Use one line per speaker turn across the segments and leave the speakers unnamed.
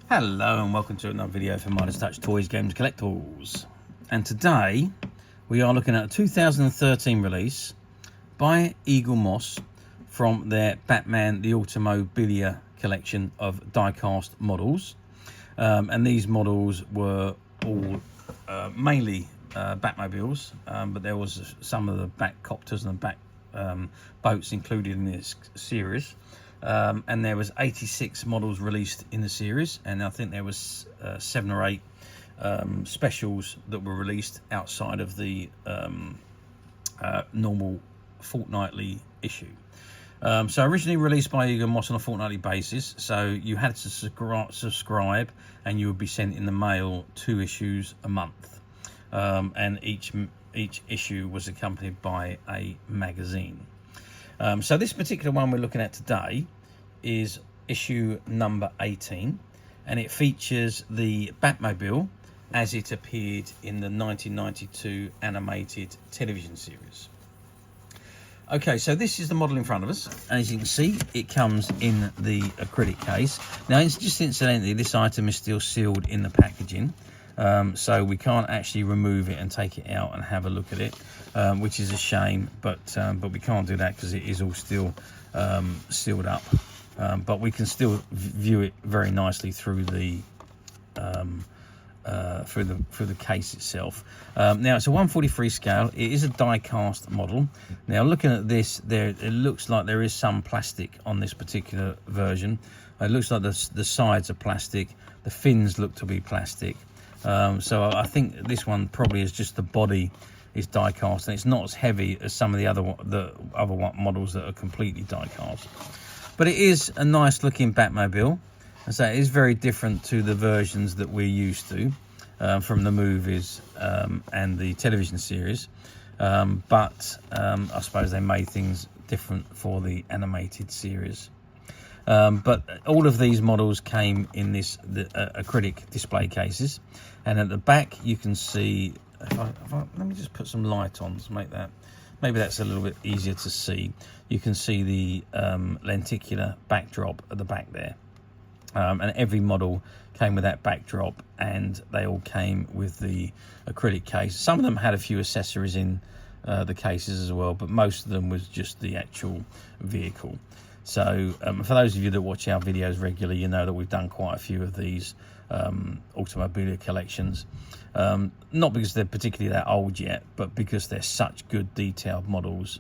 Hello and welcome to another video for Midas Touch Toys, Games, Collectibles. And today we are looking at a 2013 release by Eaglemoss from their Batman the Automobilia collection of die-cast models. And these models were all mainly Batmobiles, but there was some of the Batcopters and the Bat boats included in this series. And there was 86 models released in the series, and I think there was 7 or 8 specials that were released outside of the normal fortnightly issue. So originally released by Eaglemoss on a fortnightly basis, so you had to subscribe and you would be sent in the mail 2 issues a month, and each issue was accompanied by a magazine. So this particular one we're looking at today is issue number 18, and it features the Batmobile as it appeared in the 1992 animated television series. Okay, so this is the model in front of us. As you can see, it comes in the acrylic case. Now, it's just incidentally, this item is still sealed in the packaging, so we can't actually remove it and take it out and have a look at it, which is a shame, but we can't do that because it is all still sealed up. But we can still view it very nicely through the case itself. Now it's a 1/43 scale. It is a die-cast model. Now looking at this, it looks like there is some plastic on this particular version. It looks like the sides are plastic. The fins look to be plastic. So I think this one probably is just the body is die-cast, and it's not as heavy as some of the other models that are completely die-cast. But it is a nice looking Batmobile, and so it is very different to the versions that we're used to from the movies and the television series. But I suppose they made things different for the animated series. But all of these models came in the acrylic display cases, and at the back you can see, let me just put some light on to make that, maybe that's a little bit easier to see. You can see the lenticular backdrop at the back there, and every model came with that backdrop, and they all came with the acrylic case. Some of them had a few accessories in the cases as well, but most of them was just the actual vehicle. So for those of you that watch our videos regularly, you know that we've done quite a few of these Automobilia collections, not because they're particularly that old yet, but because they're such good detailed models.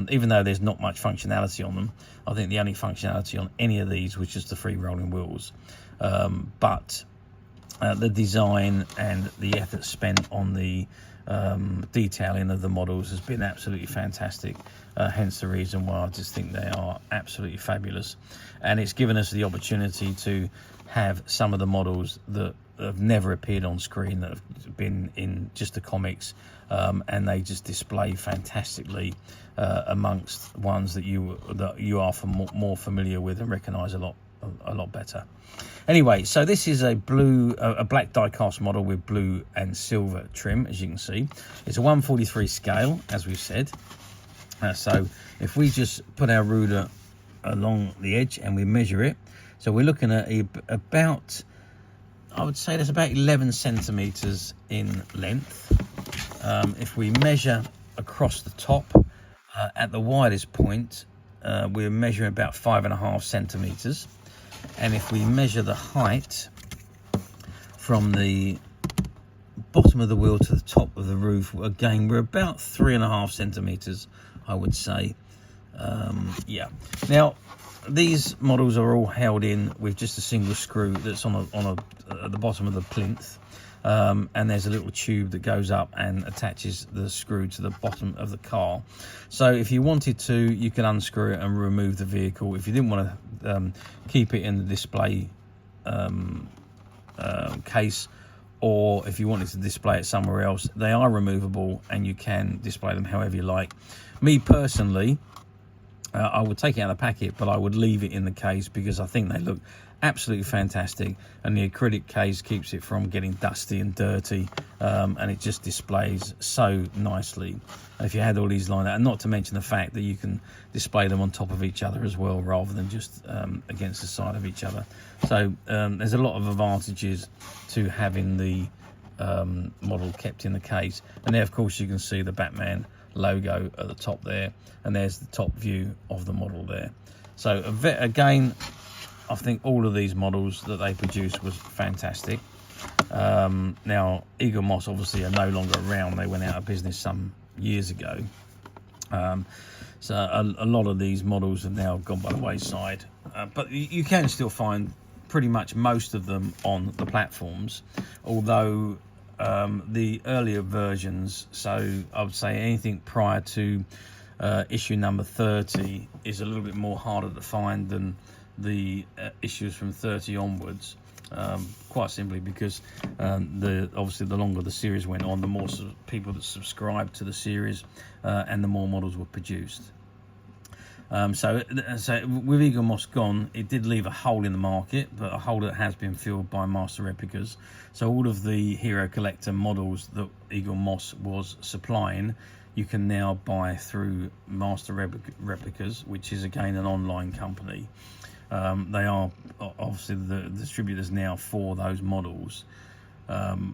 Even though there's not much functionality on them, I think the only functionality on any of these was just the free rolling wheels, but the design and the effort spent on the detailing of the models has been absolutely fantastic, hence the reason why I just think they are absolutely fabulous. And it's given us the opportunity to have some of the models that have never appeared on screen, that have been in just the comics, and they just display fantastically amongst ones that you are more familiar with and recognize a lot better. Anyway, so this is a black die-cast model with blue and silver trim, as you can see. It's a 1/43 scale, as we've said. So if we just put our ruler along the edge and we measure it, so we're looking at about, I would say that's about 11 centimeters in length. If we measure across the top at the widest point, we're measuring about 5.5 centimeters. And if we measure the height from the bottom of the wheel to the top of the roof, again, we're about 3.5 centimeters, I would say. Yeah. Now, these models are all held in with just a single screw that's at the bottom of the plinth, and there's a little tube that goes up and attaches the screw to the bottom of the car. So if you wanted to, you could unscrew it and remove the vehicle. If you didn't want to keep it in the display case, or if you wanted to display it somewhere else, they are removable and you can display them however you like. Me personally, I would take it out of the packet, but I would leave it in the case because I think they look absolutely fantastic, and the acrylic case keeps it from getting dusty and dirty, and it just displays so nicely if you had all these like that, and not to mention the fact that you can display them on top of each other as well rather than just against the side of each other. So there's a lot of advantages to having the model kept in the case. And there of course you can see the Batman logo at the top there, and there's the top view of the model there. So again, I think all of these models that they produced was fantastic. Now Eaglemoss obviously are no longer around, they went out of business some years ago, so a lot of these models have now gone by the wayside, but you can still find pretty much most of them on the platforms, although the earlier versions, so I would say anything prior to issue number 30 is a little bit more harder to find than the issues from 30 onwards, quite simply because obviously the longer the series went on, the more people that subscribed to the series, and the more models were produced. So with Eaglemoss gone, it did leave a hole in the market, but a hole that has been filled by Master Replicas. So all of the Hero Collector models that Eaglemoss was supplying, you can now buy through Master Replicas, which is again an online company. They are obviously the distributors now for those models,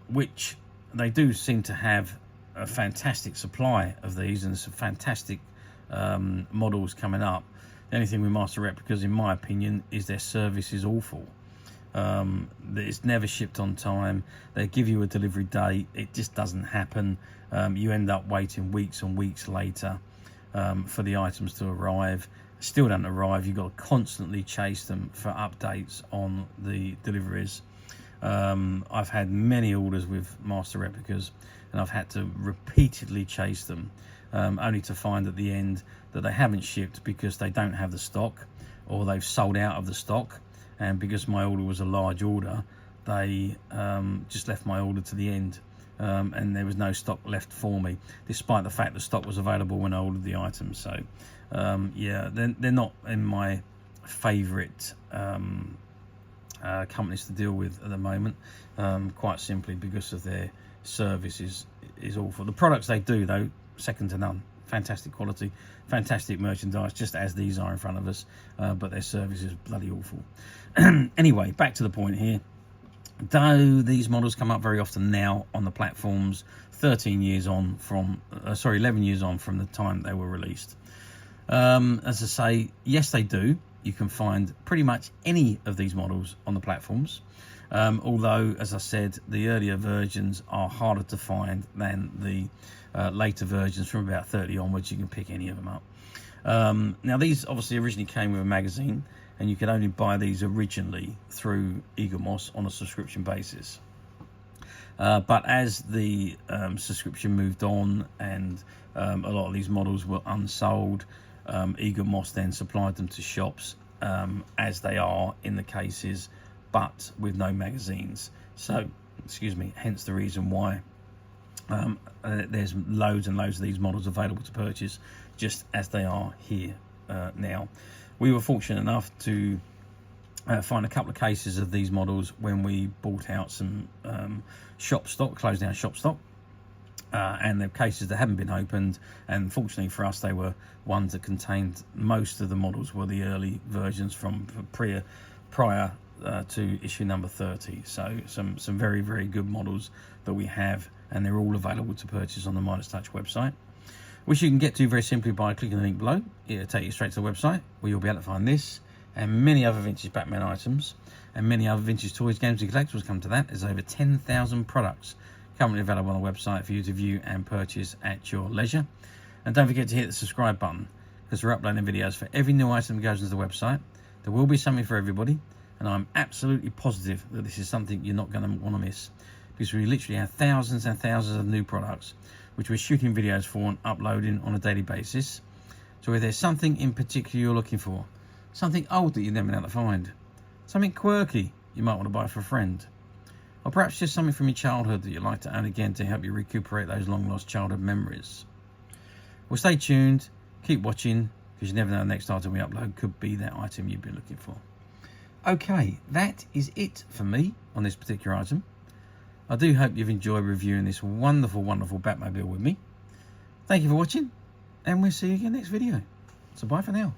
which they do seem to have a fantastic supply of these, and some fantastic models coming up. The only thing with Master Replicas, in my opinion, is their service is awful. It's never shipped on time. They give you a delivery date, it just doesn't happen. You end up waiting weeks and weeks later for the items to arrive. Still don't arrive. You've got to constantly chase them for updates on the deliveries. I've had many orders with Master Replicas, and I've had to repeatedly chase them, only to find at the end that they haven't shipped because they don't have the stock, or they've sold out of the stock. And because my order was a large order, they just left my order to the end, and there was no stock left for me, despite the fact the stock was available when I ordered the items. So yeah, they're not in my favourite companies to deal with at the moment, quite simply because of their service is awful. The products they do, though, second to none. Fantastic quality, fantastic merchandise, just as these are in front of us, but their service is bloody awful. Anyway, back to the point here. Though these models come up very often now on the platforms, 11 years on from the time they were released. As I say, yes, they do. You can find pretty much any of these models on the platforms. Although, as I said, the earlier versions are harder to find than the later versions. From about 30 onwards, you can pick any of them up. Now, these obviously originally came with a magazine, and you could only buy these originally through Eaglemoss on a subscription basis. But as the subscription moved on, and a lot of these models were unsold, Eaglemoss then supplied them to shops as they are in the cases, but with no magazines. So, excuse me, hence the reason why there's loads and loads of these models available to purchase just as they are here now. We were fortunate enough to find a couple of cases of these models when we bought out some shop stock, closed down shop stock, and the cases that hadn't been opened, and fortunately for us they were ones that contained most of the models were the early versions from prior to issue number 30. So some very, very good models that we have, and they're all available to purchase on the Midas Touch website, which you can get to very simply by clicking the link below. It'll take you straight to the website where you'll be able to find this and many other vintage Batman items and many other vintage toys, games and collectibles. Come to that. There's over 10,000 products currently available on the website for you to view and purchase at your leisure. And don't forget to hit the subscribe button, because we're uploading videos for every new item that goes into the website. There will be something for everybody, and I'm absolutely positive that this is something you're not going to want to miss, because we literally have thousands and thousands of new products which we're shooting videos for and uploading on a daily basis. So if there's something in particular you're looking for, something old that you've never been able to find, something quirky you might want to buy for a friend, or perhaps just something from your childhood that you'd like to own again to help you recuperate those long lost childhood memories, well, stay tuned, keep watching, because you never know, the next item we upload could be that item you've been looking for. Okay, that is it for me on this particular item. I do hope you've enjoyed reviewing this wonderful, wonderful Batmobile with me. Thank you for watching, and we'll see you again next video. So bye for now.